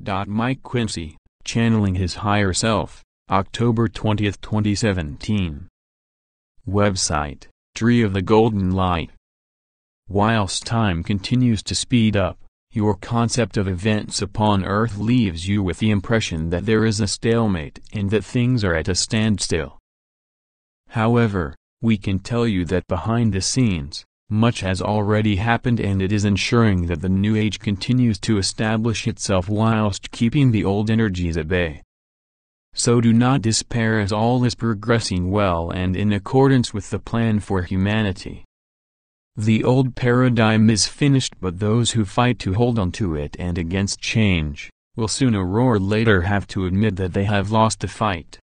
Mike Quinsey, channeling his higher self, October 20, 2017. Website, Tree of the Golden Light. Whilst time continues to speed up, your concept of events upon Earth leaves you with the impression that there is a stalemate and that things are at a standstill. However, we can tell you that behind the scenes, much has already happened, and it is ensuring that the new age continues to establish itself whilst keeping the old energies at bay. So do not despair, as all is progressing well and in accordance with the plan for humanity. The old paradigm is finished, but those who fight to hold on to it and against change, will sooner or later have to admit that they have lost the fight.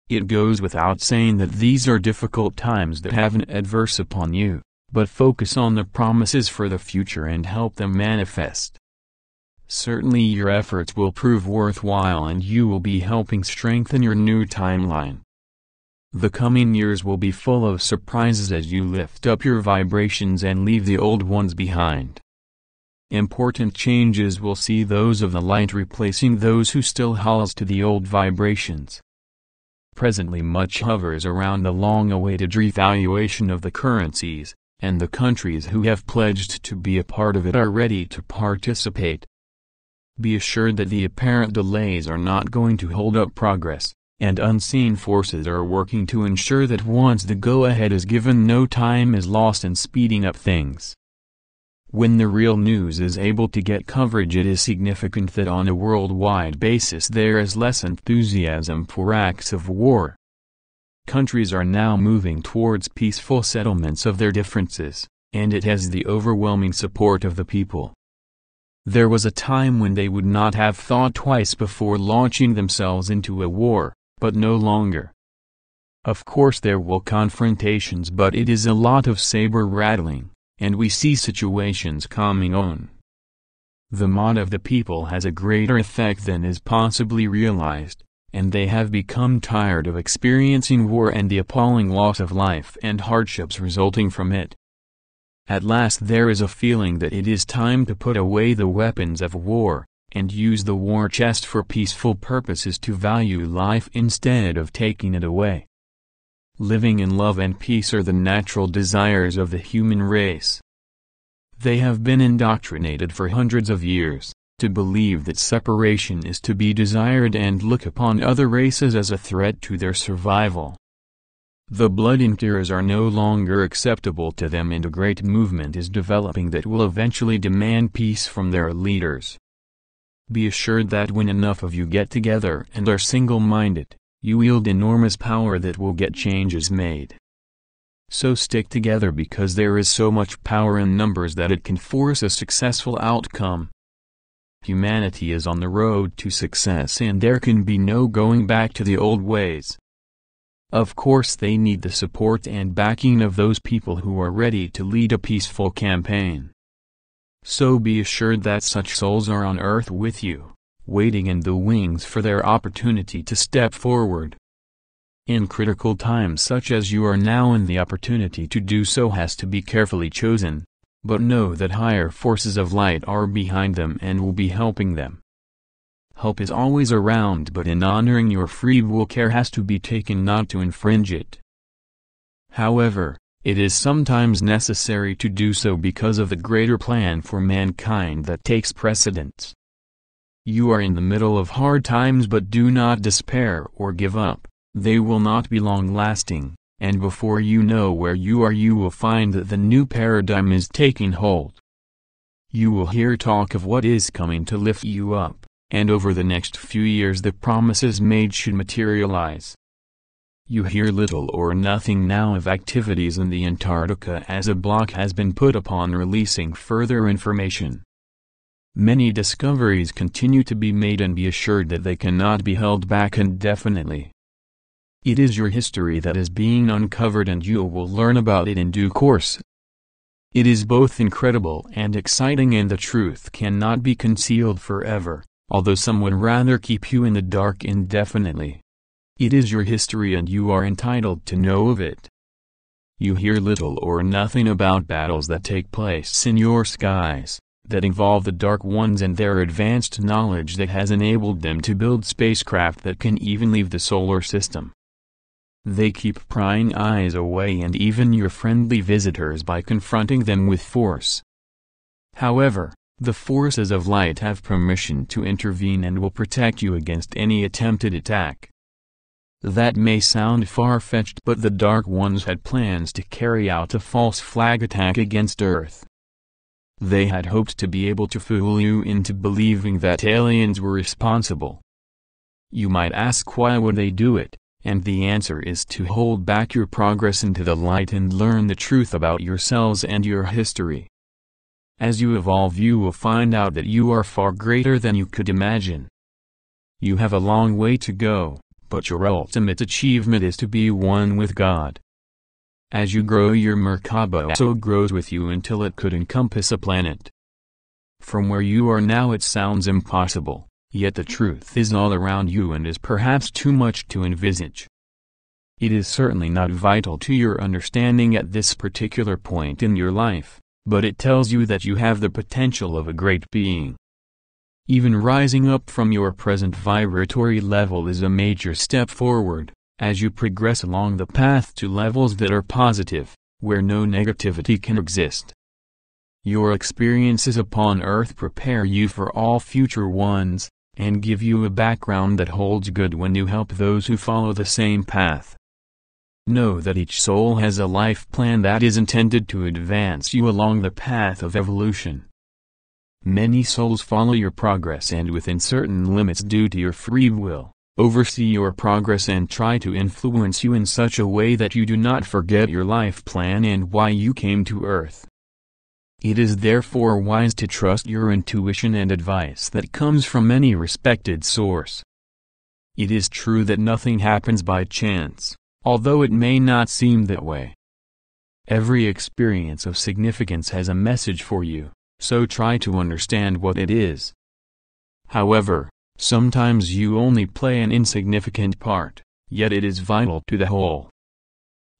It goes without saying that these are difficult times that have an adverse upon you. But focus on the promises for the future and help them manifest. Certainly your efforts will prove worthwhile, and you will be helping strengthen your new timeline. The coming years will be full of surprises as you lift up your vibrations and leave the old ones behind. Important changes will see those of the light replacing those who still hold to the old vibrations. Presently much hovers around the long-awaited revaluation of the currencies, and the countries who have pledged to be a part of it are ready to participate. Be assured that the apparent delays are not going to hold up progress, and unseen forces are working to ensure that once the go-ahead is given, no time is lost in speeding up things. When the real news is able to get coverage, it is significant that on a worldwide basis there is less enthusiasm for acts of war. Countries are now moving towards peaceful settlements of their differences, and it has the overwhelming support of the people. There was a time when they would not have thought twice before launching themselves into a war, but no longer. Of course there will confrontations, but it is a lot of saber rattling, and we see situations calming on. The mod of the people has a greater effect than is possibly realized, and they have become tired of experiencing war and the appalling loss of life and hardships resulting from it. At last there is a feeling that it is time to put away the weapons of war, and use the war chest for peaceful purposes, to value life instead of taking it away. Living in love and peace are the natural desires of the human race. They have been indoctrinated for hundreds of years to believe that separation is to be desired and look upon other races as a threat to their survival. The blood and tears are no longer acceptable to them, and a great movement is developing that will eventually demand peace from their leaders. Be assured that when enough of you get together and are single-minded, you wield enormous power that will get changes made. So stick together, because there is so much power in numbers that it can force a successful outcome. Humanity is on the road to success, and there can be no going back to the old ways. Of course they need the support and backing of those people who are ready to lead a peaceful campaign. So be assured that such souls are on earth with you, waiting in the wings for their opportunity to step forward. In critical times such as you are now in, the opportunity to do so has to be carefully chosen, but know that higher forces of light are behind them and will be helping them. Help is always around, but in honoring your free will, care has to be taken not to infringe it. However, it is sometimes necessary to do so because of the greater plan for mankind that takes precedence. You are in the middle of hard times, but do not despair or give up. They will not be long-lasting, and before you know where you are, you will find that the new paradigm is taking hold. You will hear talk of what is coming to lift you up, and over the next few years the promises made should materialize. You hear little or nothing now of activities in the Antarctica, as a block has been put upon releasing further information. Many discoveries continue to be made, and be assured that they cannot be held back indefinitely. It is your history that is being uncovered, and you will learn about it in due course. It is both incredible and exciting, and the truth cannot be concealed forever, although some would rather keep you in the dark indefinitely. It is your history, and you are entitled to know of it. You hear little or nothing about battles that take place in your skies, that involve the Dark Ones and their advanced knowledge that has enabled them to build spacecraft that can even leave the solar system. They keep prying eyes away and even your friendly visitors by confronting them with force. However, the forces of light have permission to intervene and will protect you against any attempted attack. That may sound far-fetched, but the Dark Ones had plans to carry out a false flag attack against Earth. They had hoped to be able to fool you into believing that aliens were responsible. You might ask, why would they do it? And the answer is to hold back your progress into the light and learn the truth about yourselves and your history. As you evolve, you will find out that you are far greater than you could imagine. You have a long way to go, but your ultimate achievement is to be one with God. As you grow, your Merkaba also grows with you until it could encompass a planet. From where you are now it sounds impossible, yet the truth is all around you and is perhaps too much to envisage. It is certainly not vital to your understanding at this particular point in your life, but it tells you that you have the potential of a great being. Even rising up from your present vibratory level is a major step forward, as you progress along the path to levels that are positive, where no negativity can exist. Your experiences upon Earth prepare you for all future ones, and give you a background that holds good when you help those who follow the same path. Know that each soul has a life plan that is intended to advance you along the path of evolution. Many souls follow your progress and within certain limits due to your free will, oversee your progress and try to influence you in such a way that you do not forget your life plan and why you came to Earth. It is therefore wise to trust your intuition and advice that comes from any respected source. It is true that nothing happens by chance, although it may not seem that way. Every experience of significance has a message for you, so try to understand what it is. However, sometimes you only play an insignificant part, yet it is vital to the whole.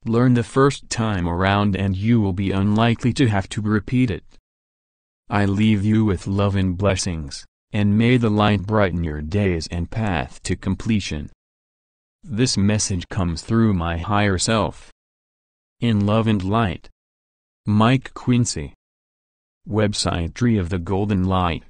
Learn the first time around and you will be unlikely to have to repeat it. I leave you with love and blessings, and may the light brighten your days and path to completion. This message comes through my higher self. In love and light. Mike Quinsey. Website Tree of the Golden Light.